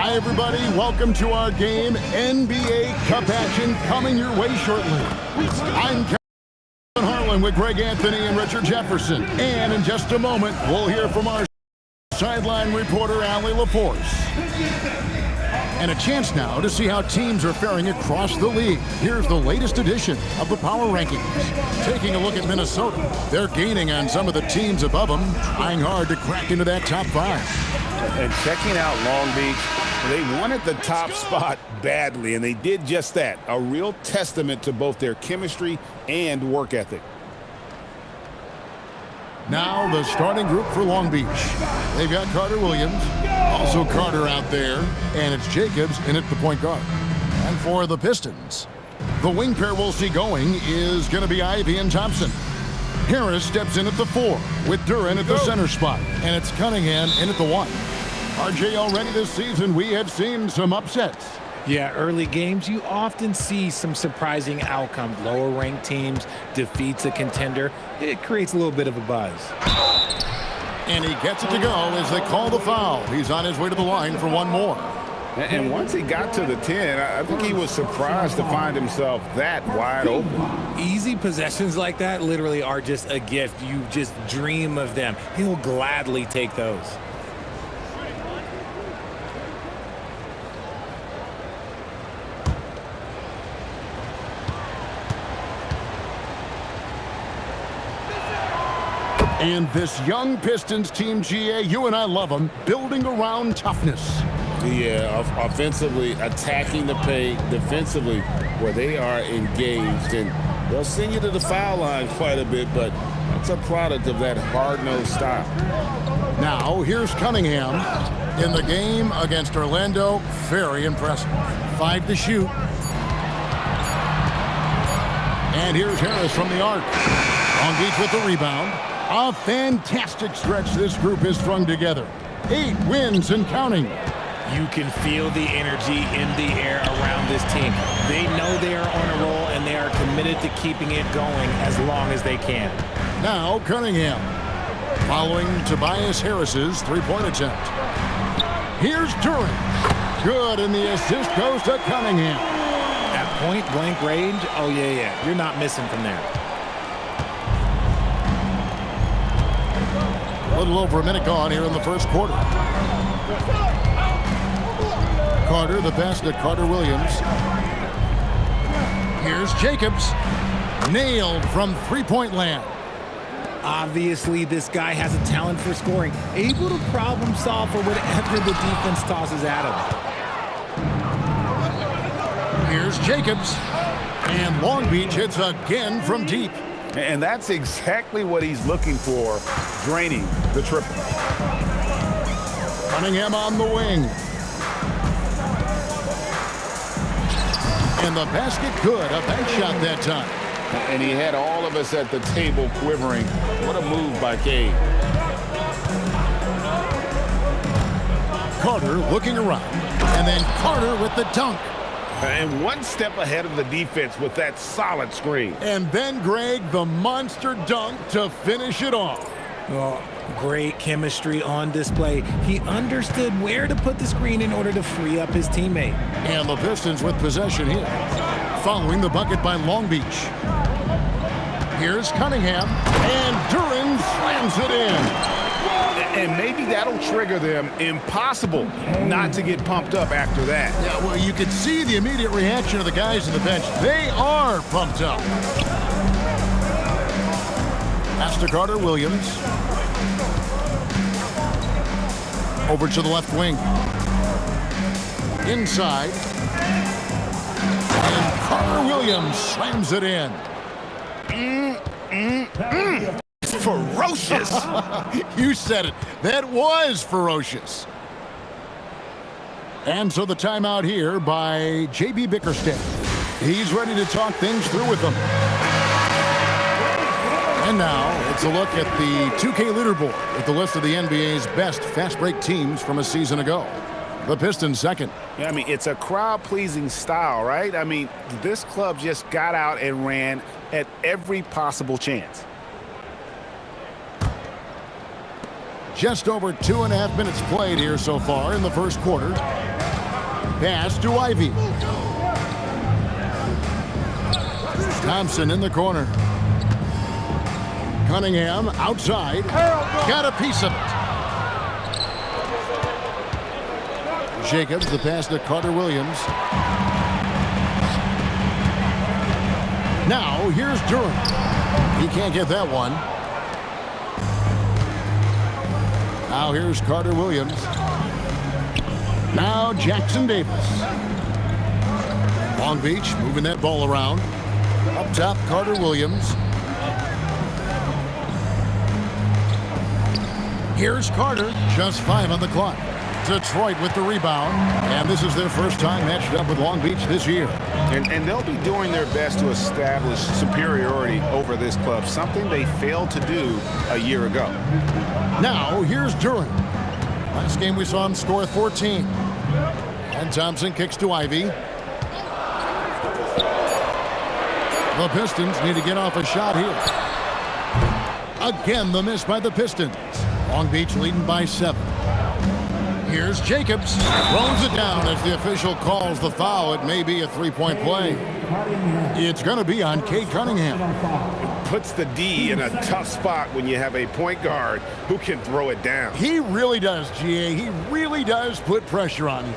Hi, everybody. Welcome to our game. NBA Cup action coming your way shortly. I'm Kevin Harlan with Greg Anthony and Richard Jefferson. And in just a moment, we'll hear from our sideline reporter, Allie LaForce. And a chance now to see how teams are faring across the league. Here's the latest edition of the Power Rankings. Taking a look at Minnesota. They're gaining on some of the teams above them, trying hard to crack into that top five. And checking out Long Beach, they wanted the top spot badly, and they did just that. A real testament to both their chemistry and work ethic. Now the starting group for Long Beach. They've got Carter-Williams, also Carter out there, and it's Jacobs in at the point guard. And for the Pistons, the wing pair we'll see going is going to be Ivy and Thompson. Harris steps in at the 4 with Duran at the center spot, and it's Cunningham in at the 1. RJ, already this season we have seen some upsets. Yeah, early games, you often see some surprising outcomes. Lower-ranked teams defeats a contender. It creates a little bit of a buzz. And he gets it to go as they call the foul. He's on his way to the line for one more. And once he got to the 10, I think he was surprised to find himself that wide open. Easy possessions like that literally are just a gift. You just dream of them. He'll gladly take those. And this young Pistons team, GA, you and I love them, building around toughness. Yeah, offensively, attacking the paint, defensively, where they are engaged. And they'll send you to the foul line quite a bit, but that's a product of that hard-nosed style. Now, here's Cunningham in the game against Orlando. Very impressive. 5 to shoot. And here's Harris from the arc. Long Beach with the rebound. A fantastic stretch this group has strung together. 8 wins and counting. You can feel the energy in the air around this team. They know they are on a roll, and they are committed to keeping it going as long as they can. Now Cunningham, following Tobias Harris's three-point attempt. Here's Duran. Good, and the assist goes to Cunningham. At point-blank range, oh, yeah. You're not missing from there. A little over a minute gone here in the first quarter. Carter, the pass to Carter-Williams. Here's Jacobs. Nailed from three-point land. Obviously, this guy has a talent for scoring. Able to problem solve for whatever the defense tosses at him. Here's Jacobs. And Long Beach hits again from deep. And that's exactly what he's looking for, draining the triple. Cunningham on the wing. And the basket good. A bank shot that time. And he had all of us at the table quivering. What a move by Cade. Carter looking around. And then Carter with the dunk. And one step ahead of the defense with that solid screen. And then, Greg, the monster dunk to finish it off. Oh, great chemistry on display. He understood where to put the screen in order to free up his teammate. And the Pistons with possession here. Following the bucket by Long Beach. Here's Cunningham. And Duran slams it in. And maybe that'll trigger them. Impossible not to get pumped up after that. Yeah, well, you could see the immediate reaction of the guys on the bench. They are pumped up. Pass to Carter-Williams. Over to the left wing. Inside. And Carter-Williams slams it in. Ferocious. You said it. That was ferocious. And so the timeout here by J.B. Bickerstaff. He's ready to talk things through with them. And now it's a look at the 2K leaderboard with the list of the NBA's best fast break teams from a season ago. The Pistons second. Yeah, I mean, it's a crowd-pleasing style, right? I mean, this club just got out and ran at every possible chance. Just over 2.5 minutes played here so far in the first quarter. Pass to Ivy. Thompson in the corner. Cunningham outside. Got a piece of it. Jacobs, the pass to Carter-Williams. Now, here's Durham. He can't get that one. Now, here's Carter-Williams. Now, Jackson Davis. Long Beach moving that ball around. Up top, Carter-Williams. Here's Carter. Just 5 on the clock. Detroit with the rebound. And this is their first time matched up with Long Beach this year. And they'll be doing their best to establish superiority over this club, something they failed to do a year ago. Now, here's Durham. Last game we saw him score 14. And Thompson kicks to Ivy. The Pistons need to get off a shot here. Again, the miss by the Pistons. Long Beach leading by 7. Here's Jacobs. Throws it down as the official calls the foul. It may be a three-point play. It's going to be on Cade Cunningham. Puts the D in a tough spot when you have a point guard who can throw it down. He really does, GA. He really does put pressure on you.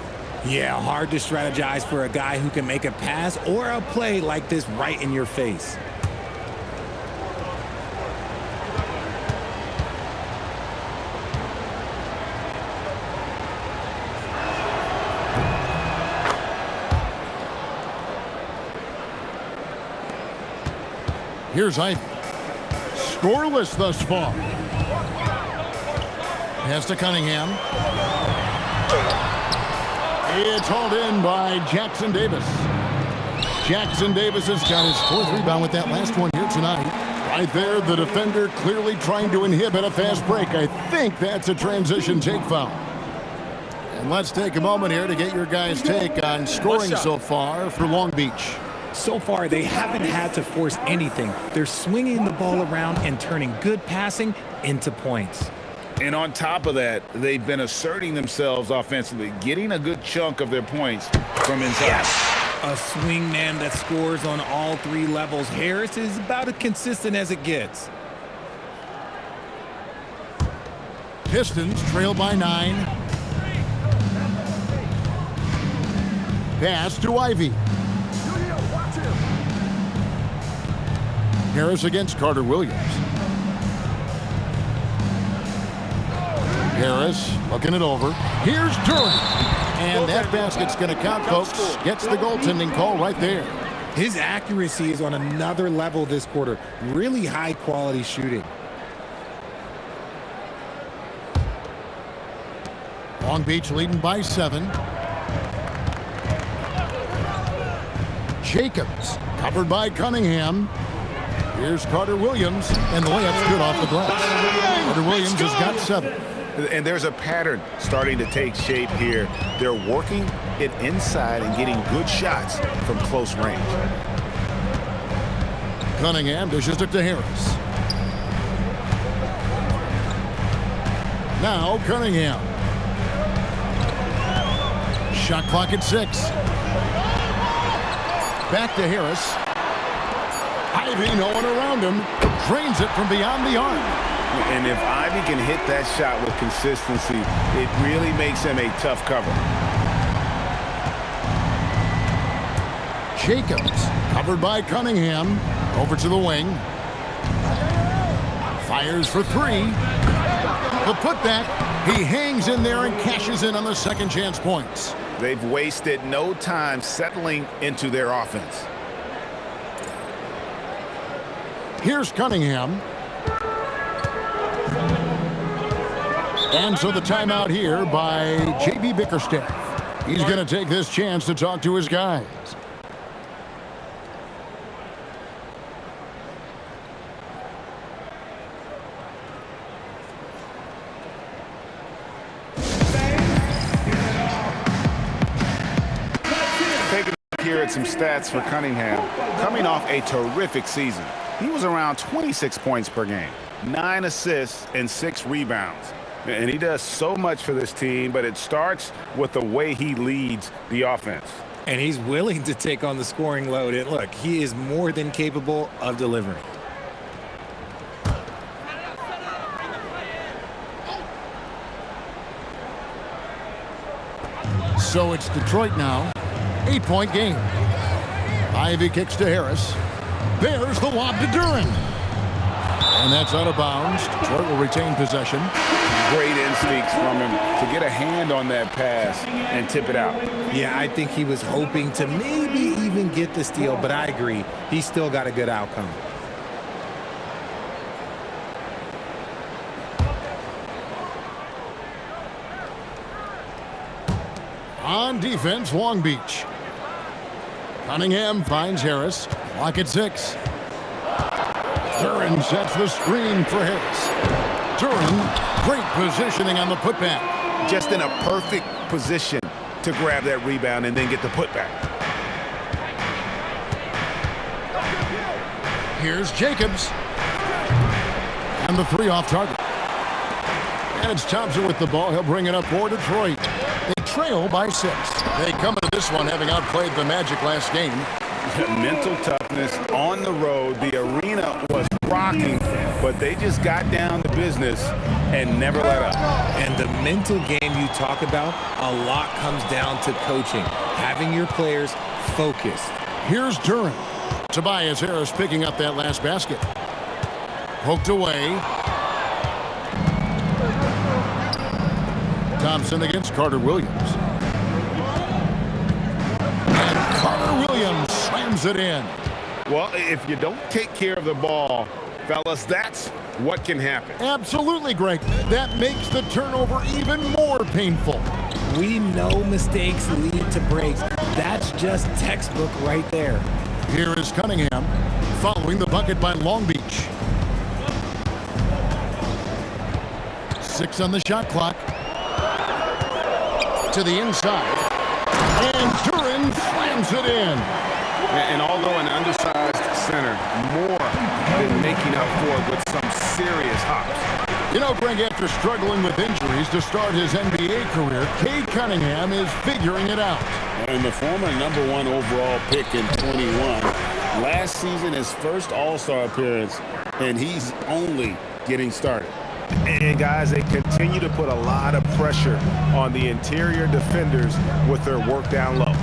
Yeah, hard to strategize for a guy who can make a pass or a play like this right in your face. Here's Ivy. Scoreless thus far. Pass to Cunningham. It's hauled in by Jackson Davis. Jackson Davis has got his 4th rebound with that last one here tonight. Right there, the defender clearly trying to inhibit a fast break. I think that's a transition take foul. And let's take a moment here to get your guys' take on scoring so far for Long Beach. So far, they haven't had to force anything. They're swinging the ball around and turning good passing into points. And on top of that, they've been asserting themselves offensively, getting a good chunk of their points from inside. Yes. A swingman that scores on all 3 levels. Harris is about as consistent as it gets. Pistons trail by 9. Pass to Ivy. Harris against Carter-Williams. Harris looking it over. Here's Durham. And that basket's going to count, folks. Gets the goaltending call right there. His accuracy is on another level this quarter. Really high-quality shooting. Long Beach leading by 7. Jacobs covered by Cunningham. Here's Carter-Williams, and the layup's good off the glass. Carter-Williams has got 7. And there's a pattern starting to take shape here. They're working it inside and getting good shots from close range. Cunningham dishes it to Harris. Now Cunningham. Shot clock at 6. Back to Harris. Ivy, no one around him, drains it from beyond the arc. And if Ivy can hit that shot with consistency, it really makes him a tough cover. Jacobs, covered by Cunningham, over to the wing. Fires for 3. The putback, he hangs in there and cashes in on the second chance points. They've wasted no time settling into their offense. Here's Cunningham. And so the timeout here by J.B. Bickerstaff. He's going to take this chance to talk to his guys. Taking a look here at some stats for Cunningham. Coming off a terrific season. He was around 26 points per game, 9 assists, and 6 rebounds. And he does so much for this team, but it starts with the way he leads the offense. And he's willing to take on the scoring load. And look, he is more than capable of delivering. So it's Detroit now. 8-point game. Ivy kicks to Harris. There's the lob to Duren. And that's out of bounds. Detroit will retain possession. Great instincts from him to get a hand on that pass and tip it out. Yeah, I think he was hoping to maybe even get the steal, but I agree. He still got a good outcome. On defense, Long Beach. Cunningham finds Harris. Clock at 6. Duren sets the screen for Harris. Duren, great positioning on the putback. Just in a perfect position to grab that rebound and then get the putback. Here's Jacobs. And the 3 off target. And it's Thompson with the ball. He'll bring it up for Detroit. They trail by 6. They come to this one having outplayed the Magic last game. Mental toughness on the road. The arena was rocking, but they just got down to business and never let up. And the mental game you talk about, a lot comes down to coaching, having your players focused. Here's Duren. Tobias Harris picking up that last basket. Poked away. Thompson against Carter-Williams. And Carter-Williams slams it in. Well, if you don't take care of the ball, fellas, that's what can happen. Absolutely, Greg. That makes the turnover even more painful. We know mistakes lead to breaks. That's just textbook right there. Here is Cunningham following the bucket by Long Beach. 6 on the shot clock. To the inside. And Duren slams it in. And although an undersized center, more than making up for it with some serious hops. You know, Greg, after struggling with injuries to start his NBA career, Cade Cunningham is figuring it out. And the former #1 overall pick in 21. Last season, his first All-Star appearance, and he's only getting started. And guys, they continue to put a lot of pressure on the interior defenders with their work down low.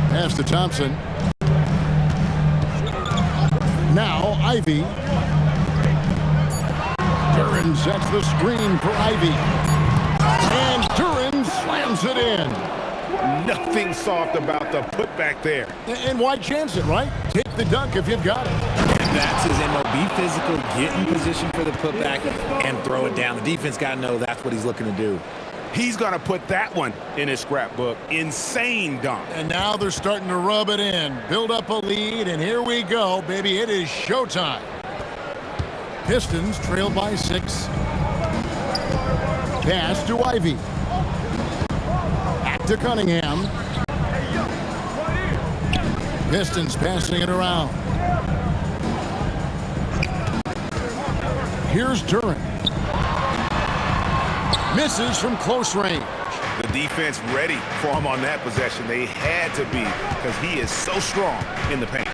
Pass to Thompson. Now Ivy. Duren sets the screen for Ivy. And Duren slams it in. Nothing soft about the putback there. And why chance it, right? Take the dunk if you've got it. And that's his MO. Be physical, get in position for the putback, and throw it down. The defense got to know that's what he's looking to do. He's going to put that one in his scrapbook. Insane dunk. And now they're starting to rub it in. Build up a lead, and here we go, baby. It is showtime. Pistons trail by 6. Pass to Ivy. Back to Cunningham. Pistons passing it around. Here's Duren. Misses from close range. The defense ready for him on that possession. They had to be because he is so strong in the paint.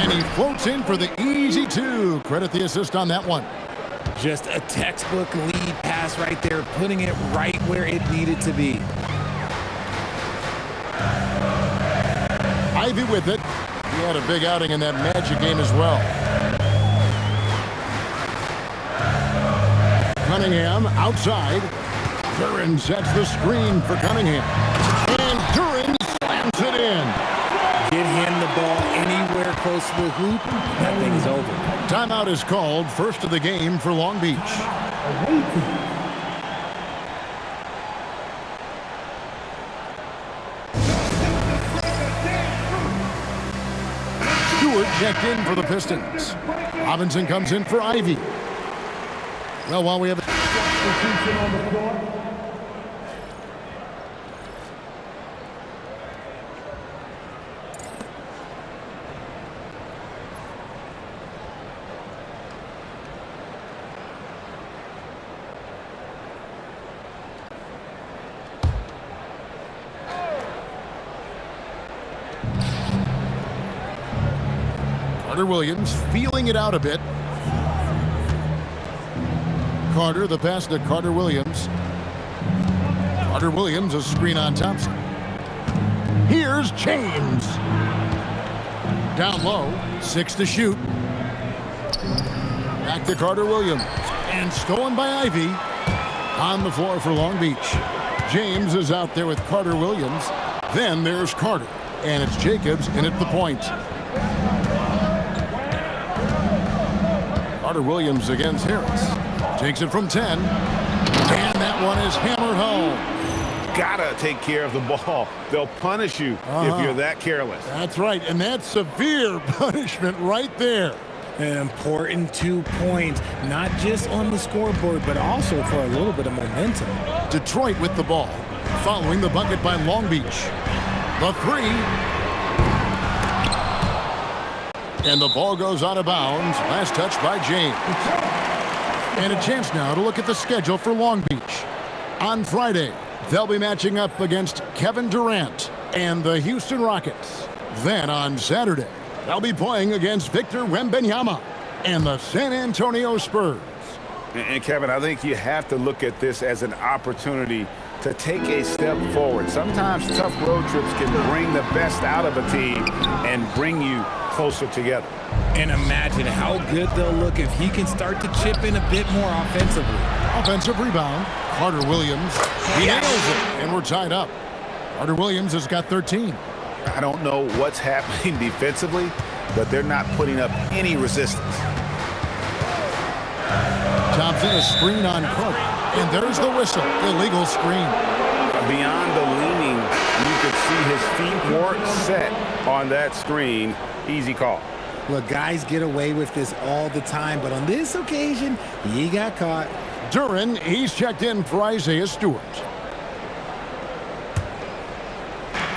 And he floats in for the easy 2. Credit the assist on that one. Just a textbook lead pass right there, putting it right where it needed to be. Ivy with it. He had a big outing in that Magic game as well. Cunningham outside. Duren sets the screen for Cunningham. And Duren slams it in. Get him the ball anywhere close to the hoop, that thing is over. Timeout is called. First of the game for Long Beach. Stewart checked in for the Pistons. Robinson comes in for Ivy. Well, while we have substitution on the floor. Carter-Williams feeling it out a bit. Carter, the pass to Carter-Williams. Carter-Williams, a screen on Thompson. Here's James. Down low, 6 to shoot. Back to Carter-Williams. And stolen by Ivy. On the floor for Long Beach. James is out there with Carter-Williams. Then there's Carter. And it's Jacobs in at the point. Carter-Williams against Harris. Takes it from 10. And that one is hammered home. Gotta take care of the ball. They'll punish you if you're that careless. That's right, and that's severe punishment right there. An important 2 points, not just on the scoreboard, but also for a little bit of momentum. Detroit with the ball, following the bucket by Long Beach. The three. And the ball goes out of bounds. Last touch by James. And a chance now to look at the schedule for Long Beach. On Friday, they'll be matching up against Kevin Durant and the Houston Rockets. Then on Saturday, they'll be playing against Victor Wembanyama and the San Antonio Spurs. And Kevin, I think you have to look at this as an opportunity to take a step forward. Sometimes tough road trips can bring the best out of a team and bring you closer together. And imagine how good they'll look if he can start to chip in a bit more offensively. Offensive rebound. Carter-Williams. He nails it, and we're tied up. Carter-Williams has got 13. I don't know what's happening defensively, but they're not putting up any resistance. Thompson, a screen on Carter. And there's the whistle. Illegal screen. Beyond the leaning, you could see his feet weren't set on that screen. Easy call. Look, guys get away with this all the time, but on this occasion, he got caught. Duran, he's checked in for Isaiah Stewart.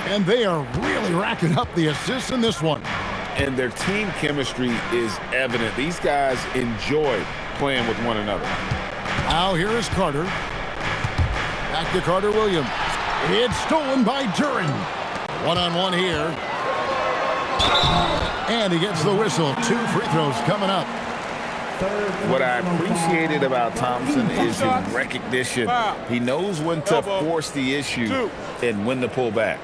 And they are really racking up the assists in this one. And their team chemistry is evident. These guys enjoy playing with one another. Now here is Carter. Back to Carter-Williams. It's stolen by Duran. One-on-one here. And he gets the whistle. 2 free throws coming up. What I appreciated about Thompson is his recognition. He knows when to force the issue and when to pull back.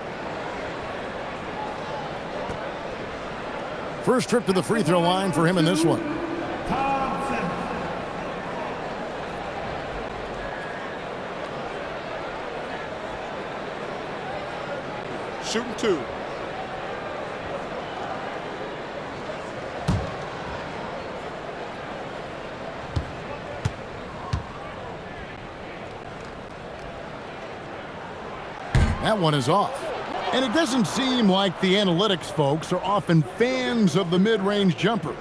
First trip to the free throw line for him in this one. Shooting 2. That one is off. And it doesn't seem like the analytics folks are often fans of the mid-range jumper.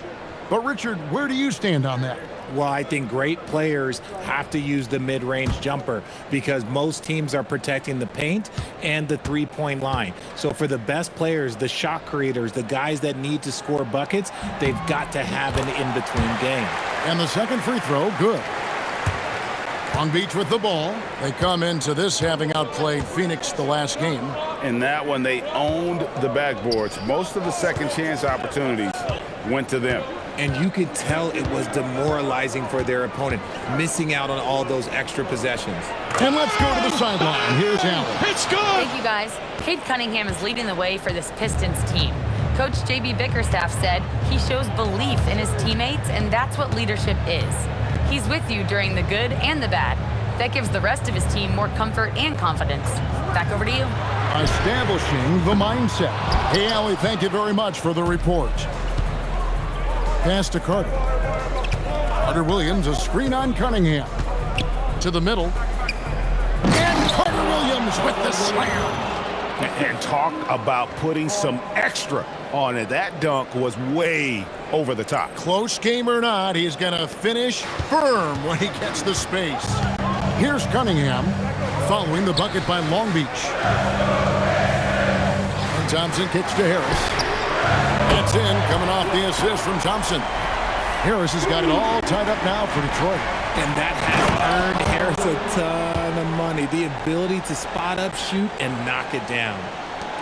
But Richard, where do you stand on that? Well, I think great players have to use the mid-range jumper because most teams are protecting the paint and the three-point line. So for the best players, the shot creators, the guys that need to score buckets, they've got to have an in-between game. And the second free throw, good. Long Beach with the ball. They come into this having outplayed Phoenix the last game. In that one, they owned the backboards. Most of the second chance opportunities went to them. And you could tell it was demoralizing for their opponent, missing out on all those extra possessions. And let's go to the sideline. Here's Allen. It's good! Thank you, guys. Cade Cunningham is leading the way for this Pistons team. Coach J.B. Bickerstaff said he shows belief in his teammates, and that's what leadership is. He's with you during the good and the bad. That gives the rest of his team more comfort and confidence. Back over to you. Establishing the mindset. Hey, Allie, thank you very much for the report. Pass to Carter. Carter-Williams, a screen on Cunningham. To the middle. And Carter-Williams with the slam. And talk about putting some extra on it. That dunk was way over the top. Close game or not, he's going to finish firm when he gets the space. Here's Cunningham, following the bucket by Long Beach. And Thompson kicks to Harris. That's in, coming off the assist from Thompson. Harris has got it all tied up now for Detroit. And that has earned Harris a ton of money. The ability to spot up, shoot, and knock it down.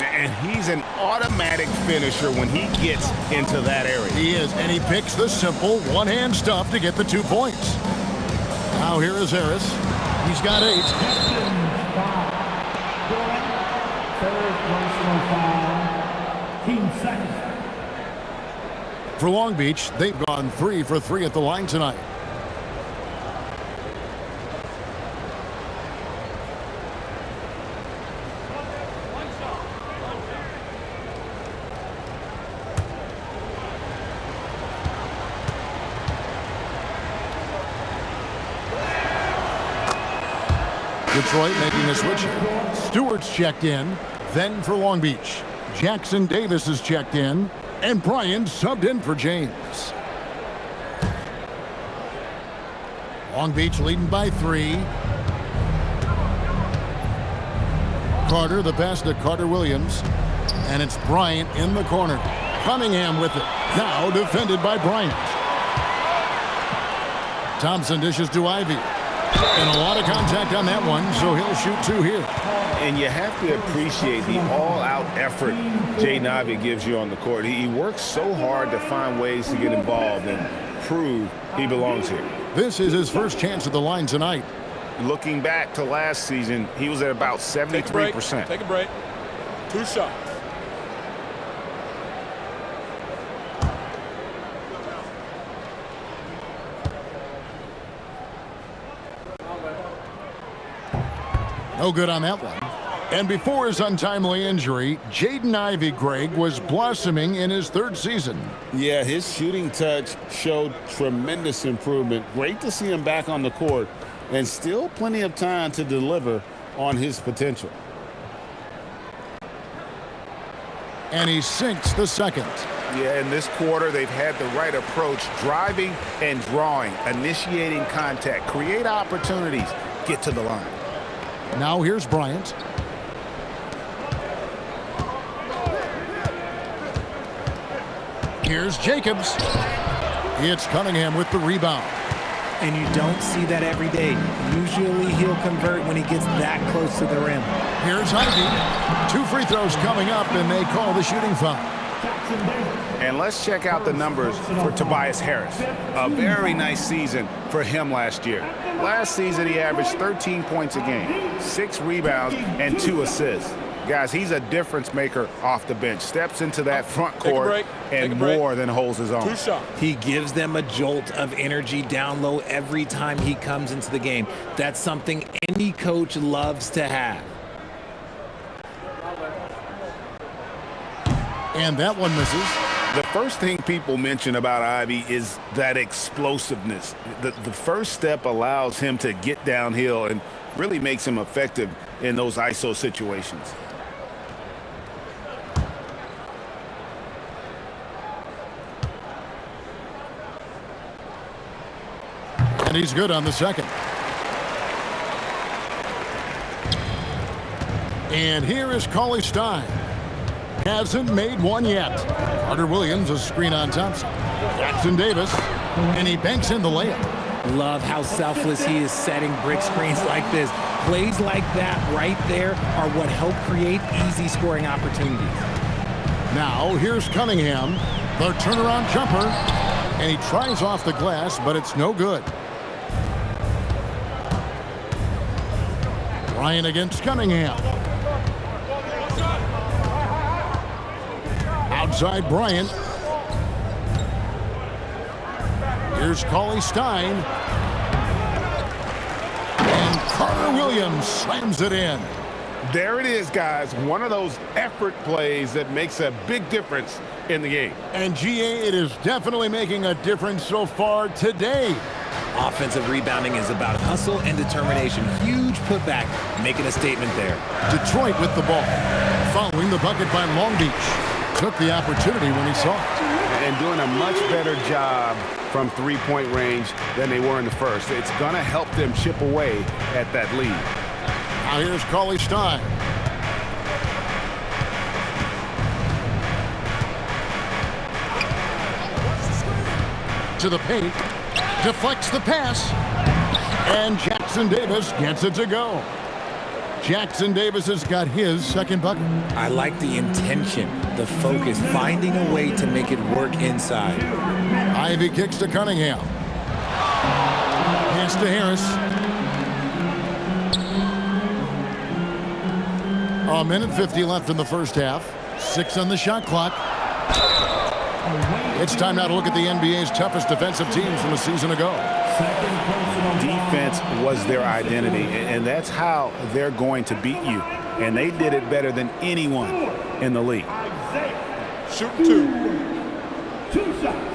And he's an automatic finisher when he gets into that area. He is, and he picks the simple one-hand stuff to get the 2 points. Now here is Harris. He's got 8. For Long Beach, they've gone 3 for 3 at the line tonight. Detroit making a switch. Stewart's checked in. Then for Long Beach, Jackson Davis is checked in. And Bryant subbed in for James. Long Beach leading by 3. Carter, the pass to Carter-Williams. And it's Bryant in the corner. Cunningham with it. Now defended by Bryant. Thompson dishes to Ivy. And a lot of contact on that one, so he'll shoot 2 here. And you have to appreciate the all-out effort Jaden Ivey gives you on the court. He works so hard to find ways to get involved and prove he belongs here. This is his first chance at the line tonight. Looking back to last season, he was at about 73%. Take a break. 2 shots. No good on that one. And before his untimely injury, Jaden Ivey, Greg, was blossoming in his 3rd season. Yeah, his shooting touch showed tremendous improvement. Great to see him back on the court, and still plenty of time to deliver on his potential. And he sinks the second. Yeah, in this quarter, they've had the right approach, driving and drawing, initiating contact, create opportunities, get to the line. Now here's Bryant. Here's Jacobs. It's Cunningham with the rebound. And you don't see that every day. Usually he'll convert when he gets that close to the rim. Here's Ivy. 2 free throws coming up, and they call the shooting foul. And let's check out the numbers for Tobias Harris. A very nice season for him last year. Last season, he averaged 13 points a game, 6 rebounds, and 2 assists. Guys, he's a difference maker off the bench. Steps into that front court and more than holds his own. 2 shots. He gives them a jolt of energy down low every time he comes into the game. That's something any coach loves to have. And that one misses. The first thing people mention about Ivy is that explosiveness. The first step allows him to get downhill and really makes him effective in those ISO situations. And he's good on the second. And here is Cauley Stein. Hasn't made one yet. Carter-Williams, a screen on Thompson. Jackson Davis, and he banks in the layup. Love how selfless he is setting brick screens like this. Plays like that right there are what help create easy scoring opportunities. Now here's Cunningham, the turnaround jumper, and he tries off the glass, but it's no good. Bryant against Cunningham. Outside Bryant. Here's Cauley Stein. And Carter-Williams slams it in. There it is, guys. One of those effort plays that makes a big difference in the game. And GA, it is definitely making a difference so far today. Offensive rebounding is about hustle and determination. Huge putback, making a statement there. Detroit with the ball. Following the bucket by Long Beach. Took the opportunity when he saw it. And doing a much better job from three-point range than they were in the first. It's going to help them chip away at that lead. Now here's Cauley Stein. To the paint. Deflects the pass. And Jackson Davis gets it to go. Jackson Davis has got his second bucket. I like the intention, the focus, finding a way to make it work inside. Ivy kicks to Cunningham. Pass to Harris. A minute 50 left in the first half. 6 on the shot clock. It's time now to look at the NBA's toughest defensive teams from a season ago. Defense was their identity, and that's how they're going to beat you. And they did it better than anyone in the league. Shooting two. Two shots.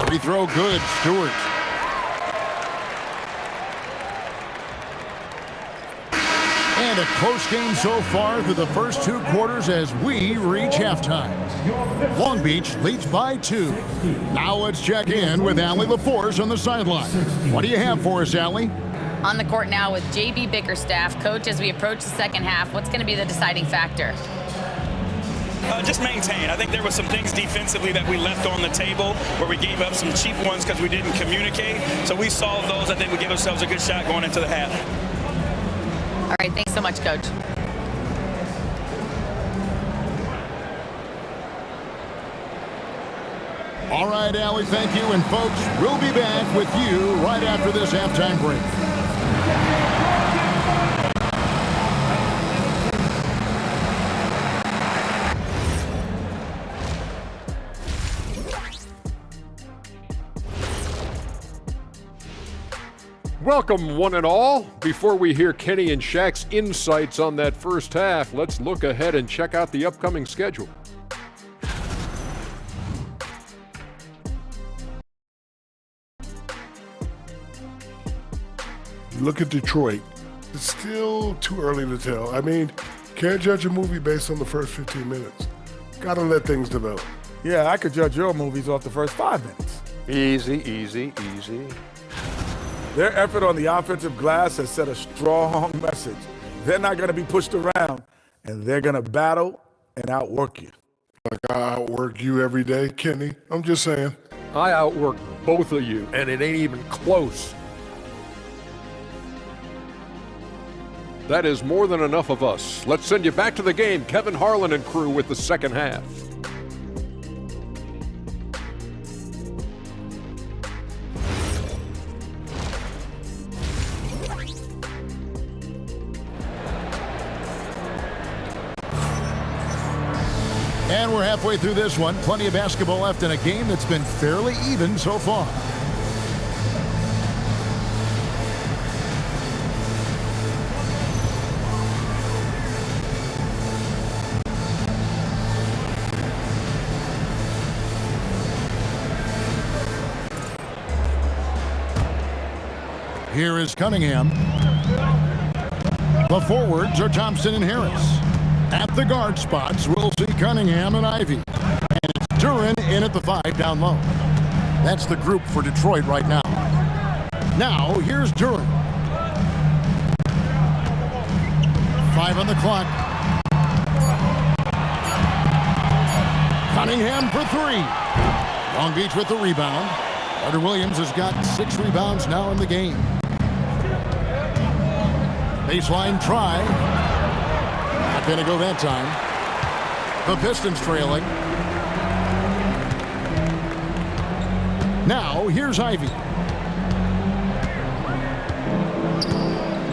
Free throw good, Stewart. And a close game so far through the first 2 quarters as we reach halftime. Long Beach leads by 2. Now let's check in with Allie LaForce on the sideline. What do you have for us, Allie? On the court now with JB Bickerstaff. Coach, as we approach the second half, what's going to be the deciding factor? Just maintain. I think there were some things defensively that we left on the table where we gave up some cheap ones because we didn't communicate. So we solved those. I think we give ourselves a good shot going into the half. All right, thanks so much, Coach. All right, Allie, thank you. And folks, we'll be back with you right after this halftime break. Welcome, one and all. Before we hear Kenny and Shaq's insights on that first half, let's look ahead and check out the upcoming schedule. Look at Detroit. It's still too early to tell. I mean, can't judge a movie based on the first 15 minutes. Got to let things develop. Yeah, I could judge your movies off the first 5 minutes. Easy, easy, easy. Their effort on the offensive glass has set a strong message. They're not going to be pushed around, and they're going to battle and outwork you. Like I outwork you every day, Kenny. I'm just saying. I outwork both of you, and it ain't even close. That is more than enough of us. Let's send you back to the game. Kevin Harlan and crew with the second half. And we're halfway through this one. Plenty of basketball left in a game that's been fairly even so far. Here is Cunningham. The forwards are Thompson and Harris. At the guard spots, we'll see Cunningham and Ivy. And it's Duren in at the 5 down low. That's the group for Detroit right now. Now, here's Duren. 5 on the clock. Cunningham for 3. Long Beach with the rebound. Carter-Williams has got 6 rebounds now in the game. Baseline try. Not going to go that time. The Pistons trailing. Now, here's Ivy.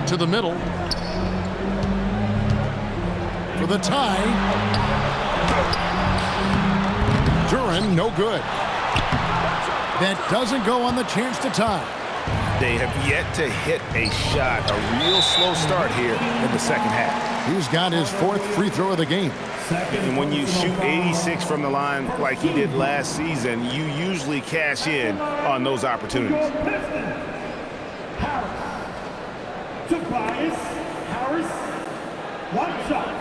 To the middle. For the tie. Duren, no good. That doesn't go on the chance to tie. They have yet to hit a shot, a real slow start here in the second half. He's got his 4th free throw of the game. And when you shoot 86 from the line like he did last season, you usually cash in on those opportunities. Tobias Harris, 1 shot.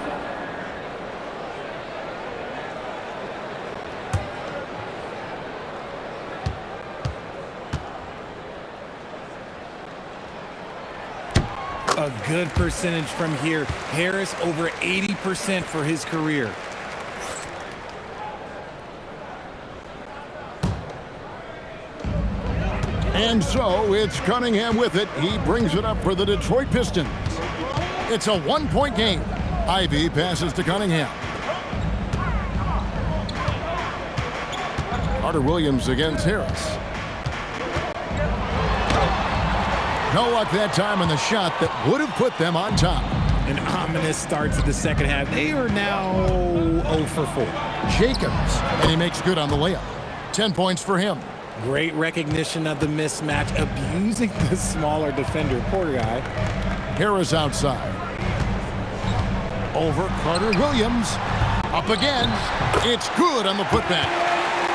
A good percentage from here. Harris over 80% for his career. And so it's Cunningham with it. He brings it up for the Detroit Pistons. It's a one-point game. Ivy passes to Cunningham. Carter-Williams against Harris. No luck that time on the shot that would have put them on top. An ominous start to the second half. They are now 0 for 4. Jacobs, and he makes good on the layup. 10 points for him. Great recognition of the mismatch, abusing the smaller defender. Poor guy. Harris outside. Over Carter-Williams. Up again. It's good on the putback.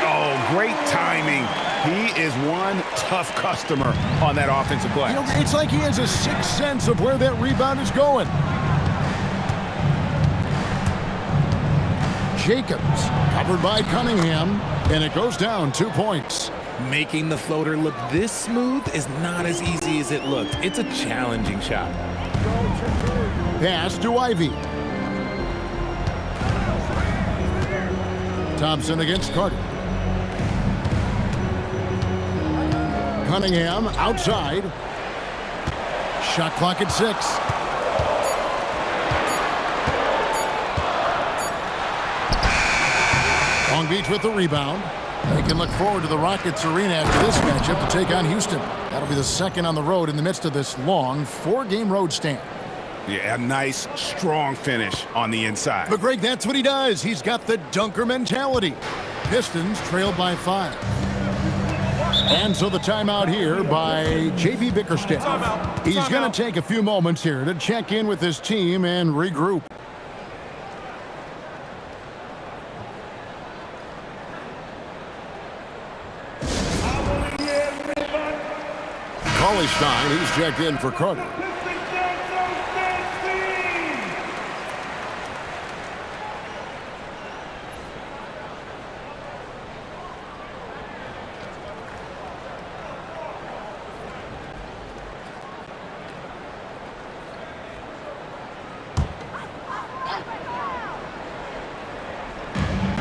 Oh, great timing. He is one tough customer on that offensive glass. You know, it's like he has a sixth sense of where that rebound is going. Jacobs covered by Cunningham, and it goes down 2 points. Making the floater look this smooth is not as easy as it looked. It's a challenging shot. Pass to Ivy. Thompson against Carter. Cunningham outside. Shot clock at 6. Long Beach with the rebound. They can look forward to the Rockets Arena after this matchup to take on Houston. That'll be the second on the road in the midst of this long 4-game road stand. Yeah, a nice, strong finish on the inside. But Greg, that's what he does. He's got the dunker mentality. Pistons trailed by 5. And so the timeout here by J.B. Bickerstaff. He's going to take a few moments here to check in with his team and regroup. Stein, he's checked in for Carter.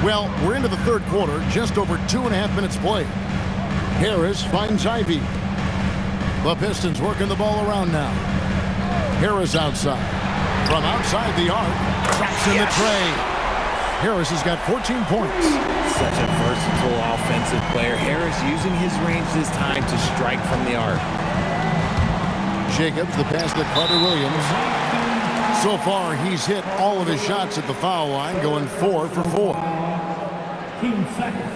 Well, we're into the third quarter, just over 2.5 minutes played. Harris finds Ivy. The Pistons working the ball around now. Harris outside. From outside the arc, traps in the tray. Harris has got 14 points. Such a versatile offensive player. Harris using his range this time to strike from the arc. Jacobs, the pass to Carter-Williams. So far, he's hit all of his shots at the foul line, going 4 for 4. 15 seconds.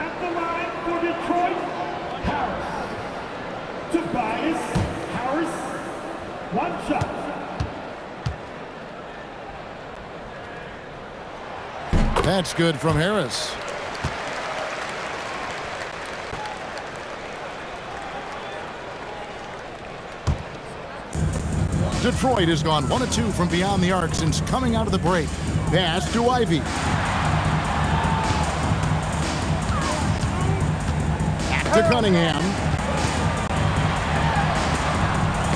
At the line for Detroit, Harris. Tobias Harris, 1 shot. That's good from Harris. Detroit has gone 1 of 2 from beyond the arc since coming out of the break. Pass to Ivy. Back to Cunningham.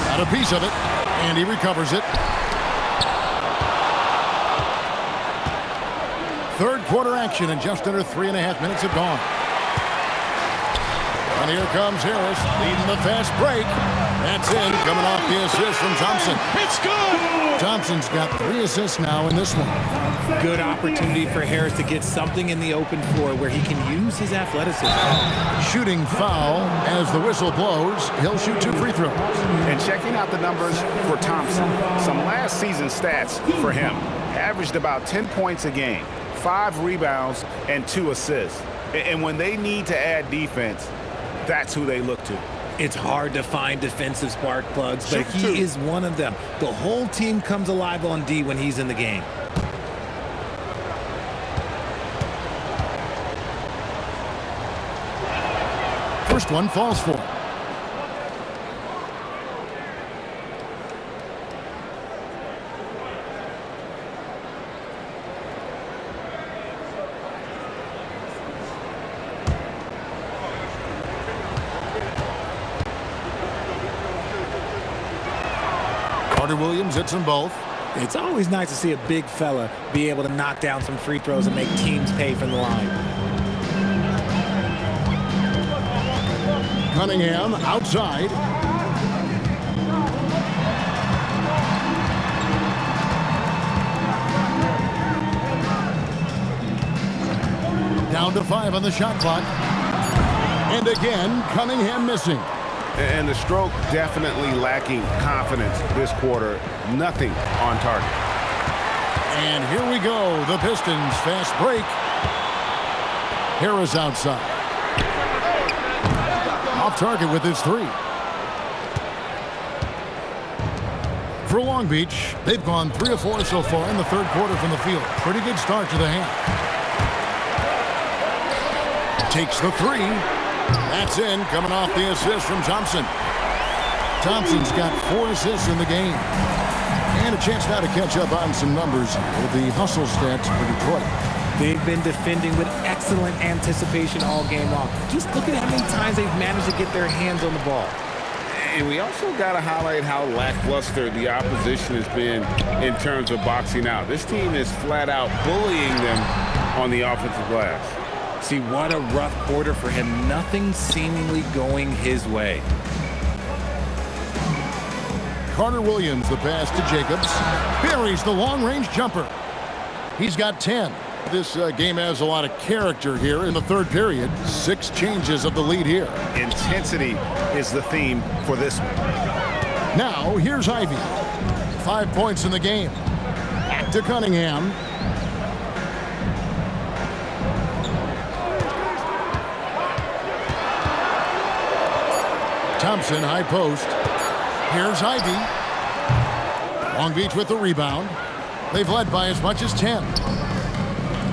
Got a piece of it, and he recovers it. Third quarter action, and just under 3.5 minutes have gone. And here comes Harris, leading the fast break. That's in, coming off the assist from Thompson. It's good! Thompson's got 3 assists now in this one. Good opportunity for Harris to get something in the open floor where he can use his athleticism. Shooting foul as the whistle blows. He'll shoot 2 free throws. And checking out the numbers for Thompson, some last season stats for him. Averaged about 10 points a game, 5 rebounds, and 2 assists. And when they need to add defense, that's who they look to. It's hard to find defensive spark plugs, but he is one of them. The whole team comes alive on D when he's in the game. First one falls for him. Carter-Williams hits them both. It's always nice to see a big fella be able to knock down some free throws and make teams pay from the line. Cunningham outside. Down to 5 on the shot clock. And again, Cunningham missing. And the stroke definitely lacking confidence this quarter. Nothing on target. And here we go. The Pistons fast break. Harris outside. Off target with his 3. For Long Beach, they've gone 3 of 4 so far in the third quarter from the field. Pretty good start to the half. Takes the 3. That's in, coming off the assist from Thompson. Thompson's got 4 assists in the game. And a chance now to catch up on some numbers with the hustle stats for Detroit. They've been defending with excellent anticipation all game long. Just look at how many times they've managed to get their hands on the ball. And we also got to highlight how lackluster the opposition has been in terms of boxing out. This team is flat out bullying them on the offensive glass. See, what a rough quarter for him. Nothing seemingly going his way. Carter-Williams, the pass to Jacobs. Buries the long-range jumper. He's got 10. This game has a lot of character here in the third period. 6 changes of the lead here. Intensity is the theme for this one. Now, here's Ivy. 5 points in the game. Back to Cunningham. Thompson, high post. Here's Ivy. Long Beach with the rebound. They've led by as much as 10.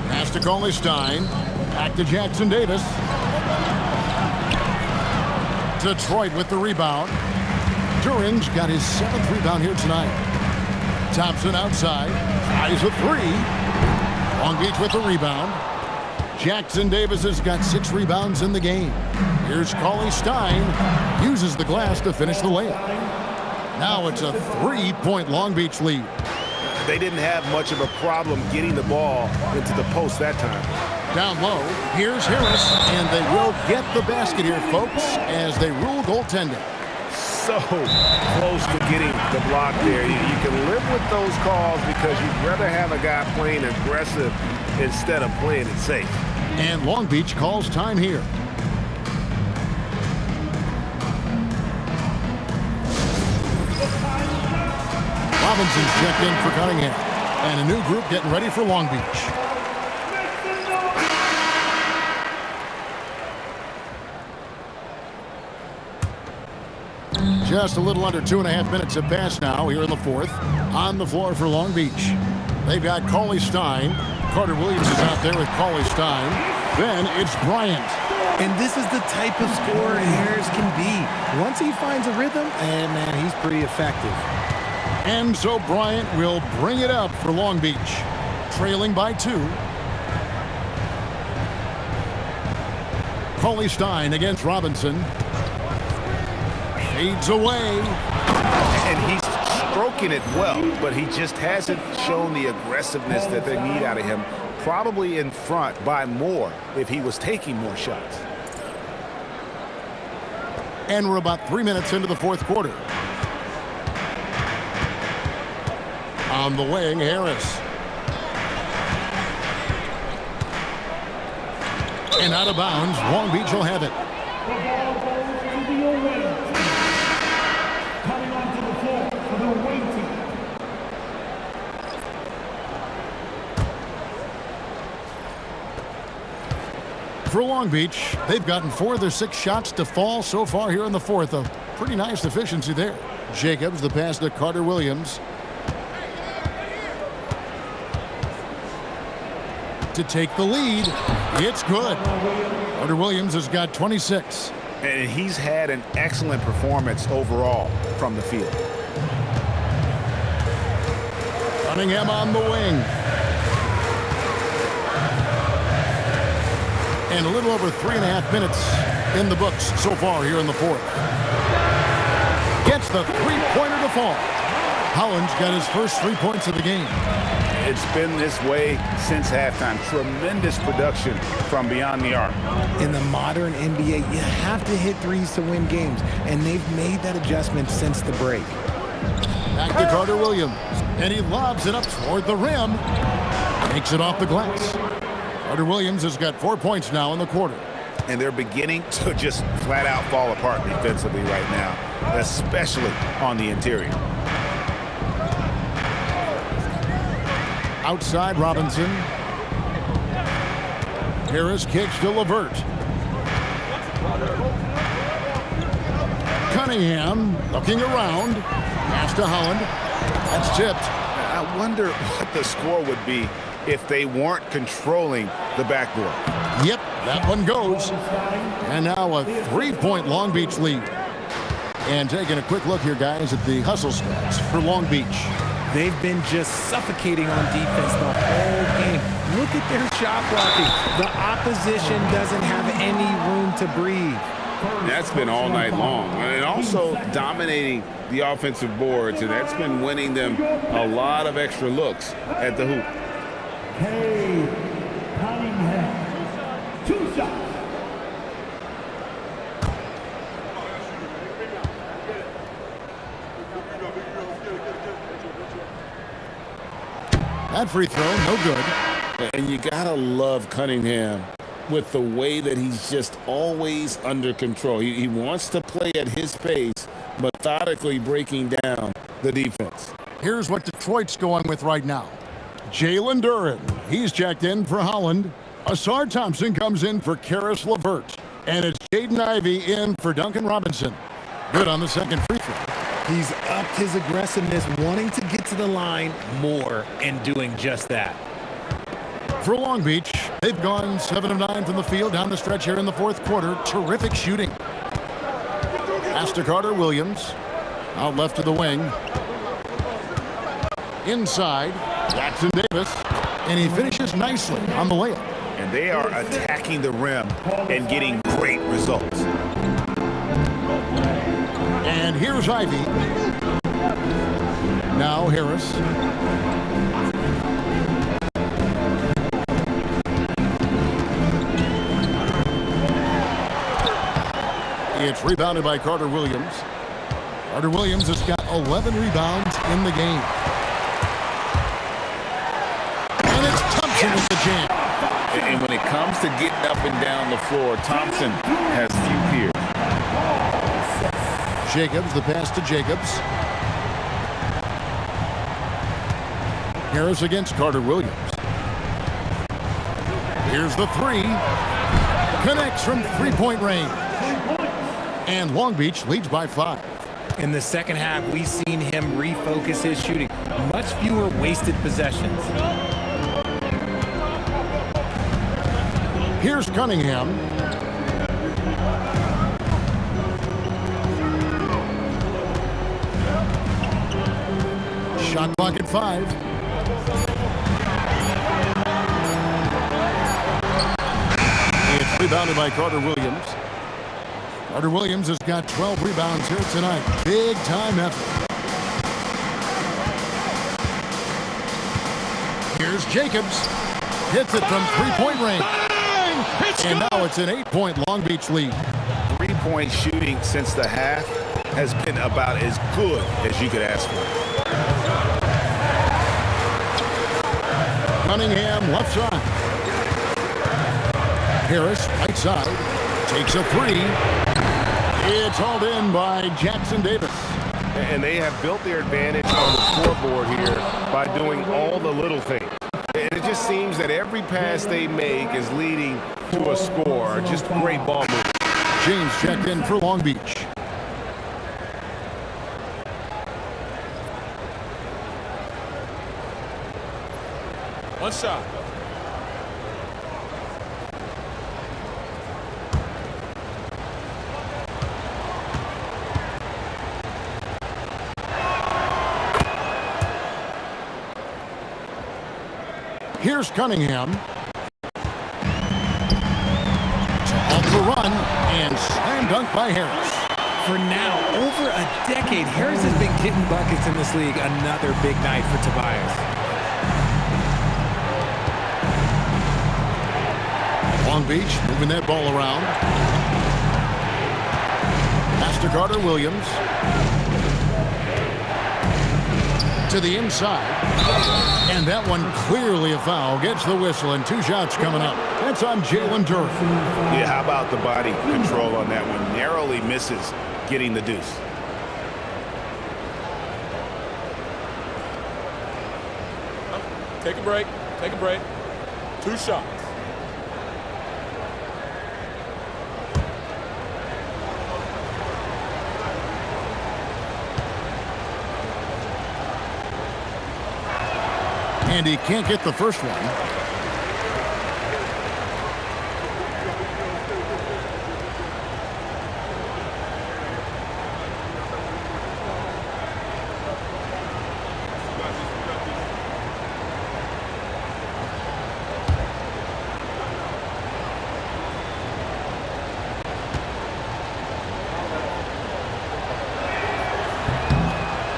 Pass to Coley Stein. Back to Jackson Davis. Detroit with the rebound. Duran's got his 7th rebound here tonight. Thompson outside. Tries a 3. Long Beach with the rebound. Jackson Davis has got 6 rebounds in the game. Here's Coley Stein. Uses the glass to finish the layup. Now it's a 3-point Long Beach lead. They didn't have much of a problem getting the ball into the post that time. Down low, here's Harris, and they will get the basket here, folks, as they rule goaltending. So close to getting the block there. You can live with those calls because you'd rather have a guy playing aggressive instead of playing it safe. And Long Beach calls time here. Robinson's checked in for Cunningham. And a new group getting ready for Long Beach. Just a little under 2.5 minutes have passed now here in the fourth. On the floor for Long Beach. They've got Coley Stein. Carter-Williams is out there with Coley Stein. Then it's Bryant. And this is the type of scorer Harris can be. Once he finds a rhythm, and man, he's pretty effective. And so Bryant will bring it up for Long Beach. Trailing by 2. Coley Stein against Robinson. Fades away. And he's stroking it well, but he just hasn't shown the aggressiveness that they need out of him. Probably in front by more if he was taking more shots. And we're about 3 minutes into the fourth quarter. On the wing, Harris. And out of bounds, Long Beach will have it. The ball goes to the away team. Coming onto the floor for the away team. For Long Beach, they've gotten 4 of their 6 shots to fall so far here in the fourth. A pretty nice efficiency there. Jacobs, the pass to Carter-Williams. To take the lead. It's good. Carter-Williams has got 26. And he's had an excellent performance overall from the field. Cunningham on the wing. And a little over 3.5 minutes in the books so far here in the fourth. Gets the 3-pointer to fall. Holland's got his first 3 points of the game. It's been this way since halftime. Tremendous production from beyond the arc. In the modern NBA, you have to hit threes to win games, and they've made that adjustment since the break. Back to Carter-Williams, and he lobs it up toward the rim. Takes it off the glass. Carter-Williams has got 4 points now in the quarter. And they're beginning to just flat out fall apart defensively right now, especially on the interior. Outside Robinson. Harris kicks to LeVert. Cunningham looking around. Pass to Holland. That's tipped. I wonder what the score would be if they weren't controlling the backboard. Yep, that one goes. And now a 3-point Long Beach lead. And taking a quick look here, guys, at the hustle stats for Long Beach. They've been just suffocating on defense the whole game. Look at their shot blocking. The opposition doesn't have any room to breathe. That's been all night long. And also dominating the offensive boards, and that's been winning them a lot of extra looks at the hoop. Cunningham, 2 shots. That free throw, no good. And you gotta love Cunningham with the way that he's just always under control. He wants to play at his pace, methodically breaking down the defense. Here's what Detroit's going with right now. Jalen Duren, he's checked in for Holland. Asar Thompson comes in for Karis LeVert. And it's Jaden Ivey in for Duncan Robinson. Good on the second free throw. He's upped his aggressiveness, wanting to get to the line more and doing just that. For Long Beach, they've gone 7 of 9 from the field down the stretch here in the fourth quarter. Terrific shooting. Pass to Carter-Williams. Out left to the wing. Inside, Jackson Davis. And he finishes nicely on the layup. And they are attacking the rim and getting great results. And here's Ivey. Now Harris. It's rebounded by Carter-Williams. Carter-Williams has got 11 rebounds in the game. And it's Thompson with the jam. And when it comes to getting up and down the floor, Thompson has few peers. Jacobs, the pass to Jacobs. Harris against Carter-Williams. Here's the three. Connects from three-point range. And Long Beach leads by 5. In the second half, we've seen him refocus his shooting. Much fewer wasted possessions. Here's Cunningham. Shot clock at 5. It's rebounded by Carter-Williams. Carter-Williams has got 12 rebounds here tonight. Big time effort. Here's Jacobs. Hits it from three-point range. And now it's an 8-point Long Beach lead. 3-point shooting since the half has been about as good as you could ask for. Cunningham left side. Harris right side. Takes a three. It's hauled in by Jackson Davis. And they have built their advantage on the scoreboard here by doing all the little things. And it just seems that every pass they make is leading to a score. Just great ball movement. James checked in for Long Beach. One shot. Here's Cunningham. On the run and slam dunk by Harris. For now, over a decade, Harris has been getting buckets in this league. Another big night for Tobias. Long Beach moving that ball around. Pass to Carter-Williams. To the inside. And that one clearly a foul. Gets the whistle, and 2 shots coming up. That's on Jalen Duren. Yeah, how about the body control on that one? Narrowly misses getting the deuce. Take a break. Take a break. 2 shots. And he can't get the first one.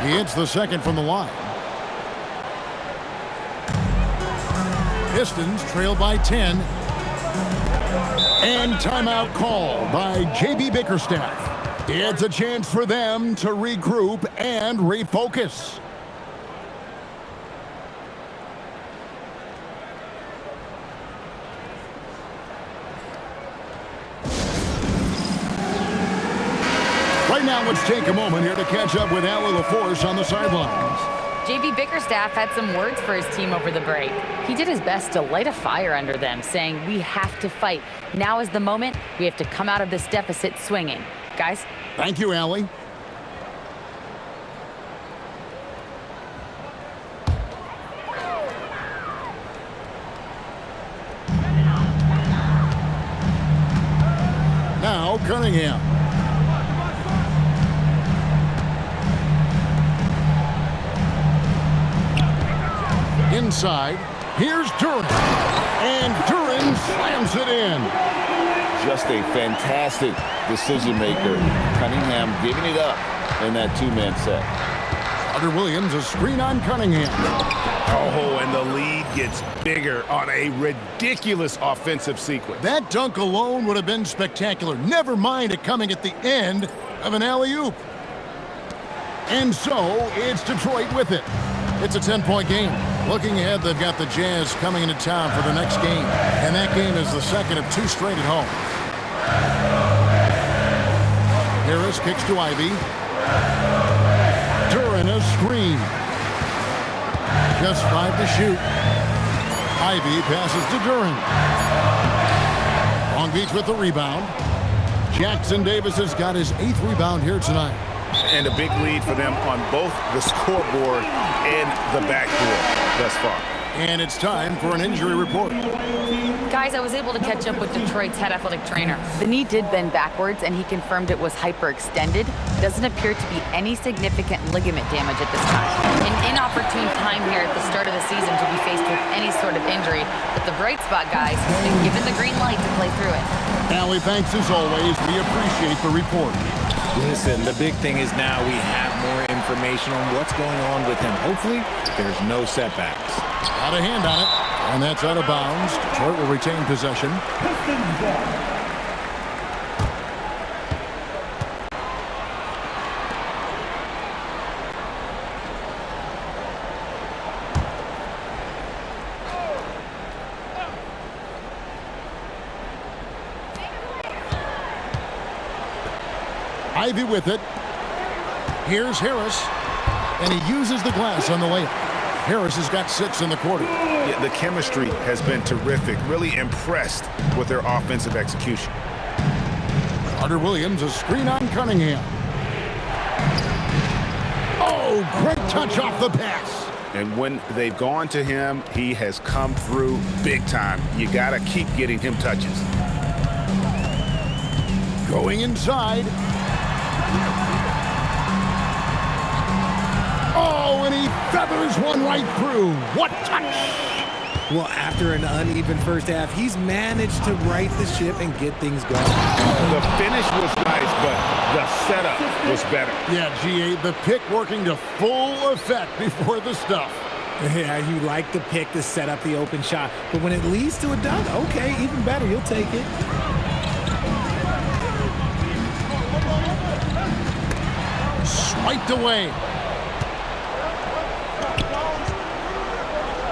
He hits the second from the line. Pistons trail by 10. And timeout call by J.B. Bickerstaff. It's a chance for them to regroup and refocus. Right now, let's take a moment here to catch up with Allie LaForce on the sidelines. J.B. Bickerstaff had some words for his team over the break. He did his best to light a fire under them, saying, "We have to fight. Now is the moment. We have to come out of this deficit swinging." Guys? Thank you, Allie. Now, Cunningham. Inside, here's Duren. And Duren slams it in. Just a fantastic decision maker. Cunningham giving it up in that 2-man set. Carter-Williams, a screen on Cunningham. Oh, and the lead gets bigger on a ridiculous offensive sequence. That dunk alone would have been spectacular. Never mind it coming at the end of an alley-oop. And so, it's Detroit with it. It's a 10-point game. Looking ahead, they've got the Jazz coming into town for the next game. And that game is the second of 2 straight at home. Harris kicks to Ivy. Duren a screen. Just 5 to shoot. Ivy passes to Duren. Long Beach with the rebound. Jackson Davis has got his 8th rebound here tonight. And a big lead for them on both the scoreboard and the backboard thus far. And it's time for an injury report. Guys, I was able to catch up with Detroit's head athletic trainer. The knee did bend backwards, and he confirmed it was hyperextended. Doesn't appear to be any significant ligament damage at this time. An inopportune time here at the start of the season to be faced with any sort of injury. But the bright spot, guys, has been given the green light to play through it. Allie, thanks as always. We appreciate the report. Listen, the big thing is now we have more information on what's going on with him. Hopefully, there's no setbacks. Got a hand on it, and that's out of bounds. Detroit will retain possession. Ivy with it. Here's Harris, and he uses the glass on the layup. Harris has got 6 in the quarter. Yeah, the chemistry has been terrific. Really impressed with their offensive execution. Carter-Williams, a screen on Cunningham. Oh, great touch off the pass. And when they've gone to him, he has come through big time. You got to keep getting him touches. Going inside. Oh, and he feathers one right through. What touch! Well, after an uneven first half, he's managed to right the ship and get things going. The finish was nice, but the setup was better. Yeah, GA, the pick working to full effect before the stuff. Yeah, you like the pick to set up the open shot. But when it leads to a dunk, okay, even better. You'll take it. Swiped away.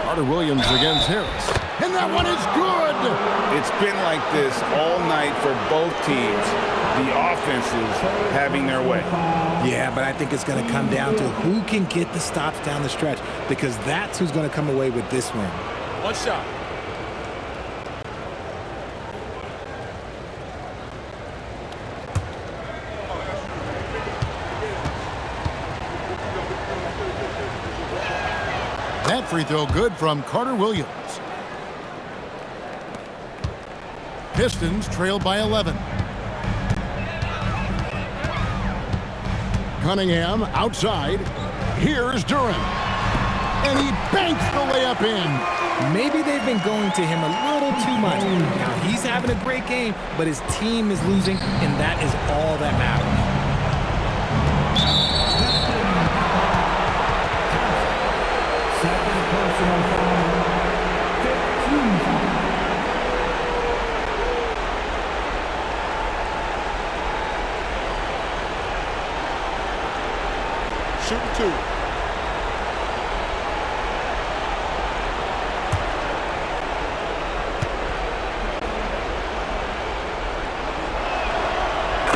Carter-Williams against Harris. And that one is good. It's been like this all night for both teams. The offenses having their way. Yeah, but I think it's going to come down to who can get the stops down the stretch, because that's who's going to come away with this win. One shot. That free throw good from Carter-Williams. Pistons trailed by 11. Cunningham outside. Here's Durant. And he banks the layup in. Maybe they've been going to him a little too much. Now, he's having a great game, but his team is losing, and that is all that matters. Second personal foul. 15 foul. Shooting 2.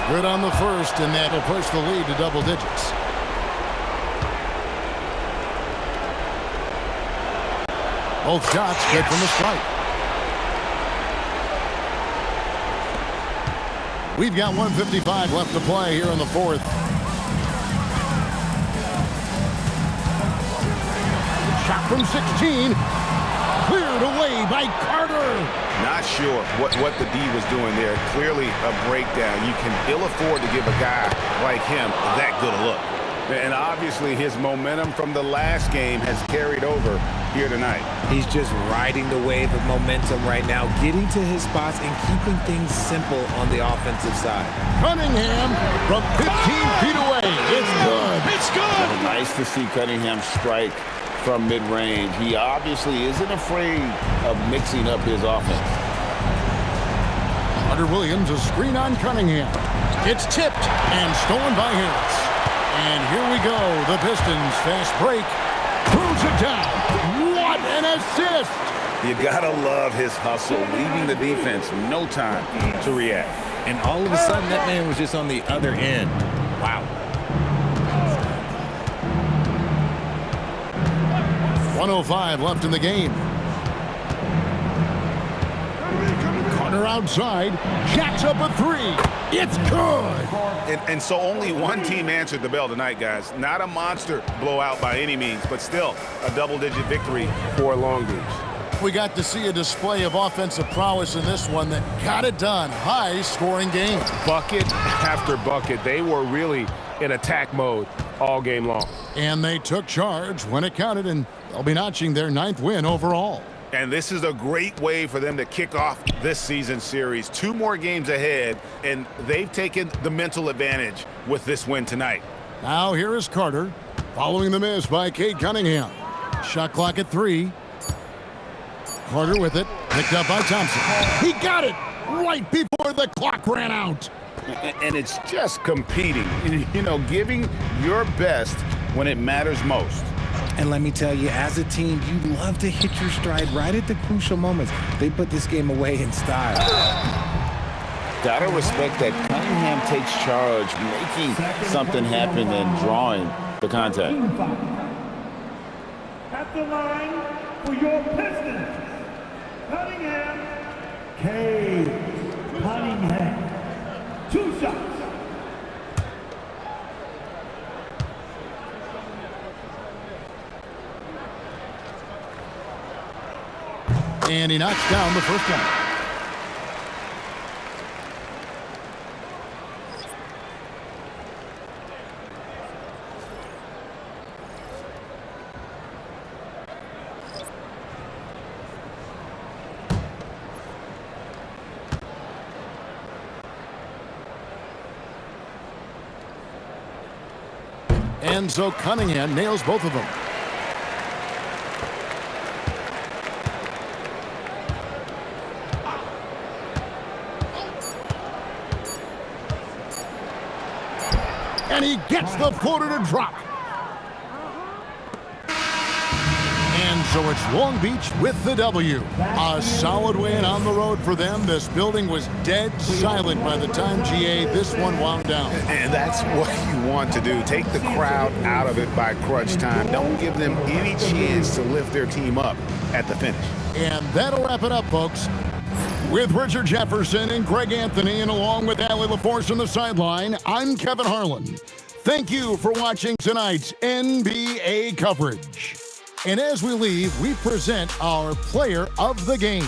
Good on the first, and that'll push the lead to double digits. Both shots good from the strike. We've got 1:55 left to play here in the fourth. Shot from 16. Cleared away by Carter. Not sure what the D was doing there. Clearly a breakdown. You can ill afford to give a guy like him that good a look. And obviously his momentum from the last game has carried over here tonight. He's just riding the wave of momentum right now, getting to his spots and keeping things simple on the offensive side. Cunningham from 15 feet away. It's good. It's good. Nice to see Cunningham strike from mid-range. He obviously isn't afraid of mixing up his offense. Carter-Williams, a screen on Cunningham. It's tipped and stolen by Harris. And here we go. The Pistons fast break. Pulls it down. What an assist! You gotta love his hustle, leaving the defense no time to react. And all of a sudden, that man was just on the other end. Wow. 1:05 left in the game. Carter outside. Jacks up a three. It's good. And so only one team answered the bell tonight, guys. Not a monster blowout by any means, but still a double-digit victory for Long Beach. We got to see a display of offensive prowess in this one that got it done. High-scoring game. Bucket after bucket. They were really in attack mode all game long. And they took charge when it counted, and they'll be notching their 9th win overall. And this is a great way for them to kick off this season series. 2 more games ahead, and they've taken the mental advantage with this win tonight. Now here is Carter, following the miss by Cade Cunningham. Shot clock at 3. Carter with it, picked up by Thompson. He got it right before the clock ran out. And it's just competing, you know, giving your best when it matters most. And let me tell you, as a team, you love to hit your stride right at the crucial moments. They put this game away in style. Gotta respect that Cunningham takes charge, making something happen and drawing the contact. At the line for your Pistons, Cunningham, Cunningham. 2 shots. And he knocks down the first one. And so Cunningham nails both of them. And he gets the floater to drop. And so it's Long Beach with the W. A solid win on the road for them. This building was dead silent by the time, GA, this one wound down. And that's what you want to do. Take the crowd out of it by crunch time. Don't give them any chance to lift their team up at the finish. And that'll wrap it up, folks. With Richard Jefferson and Greg Anthony, and along with Allie LaForce on the sideline, I'm Kevin Harlan. Thank you for watching tonight's NBA coverage. And as we leave, we present our player of the game.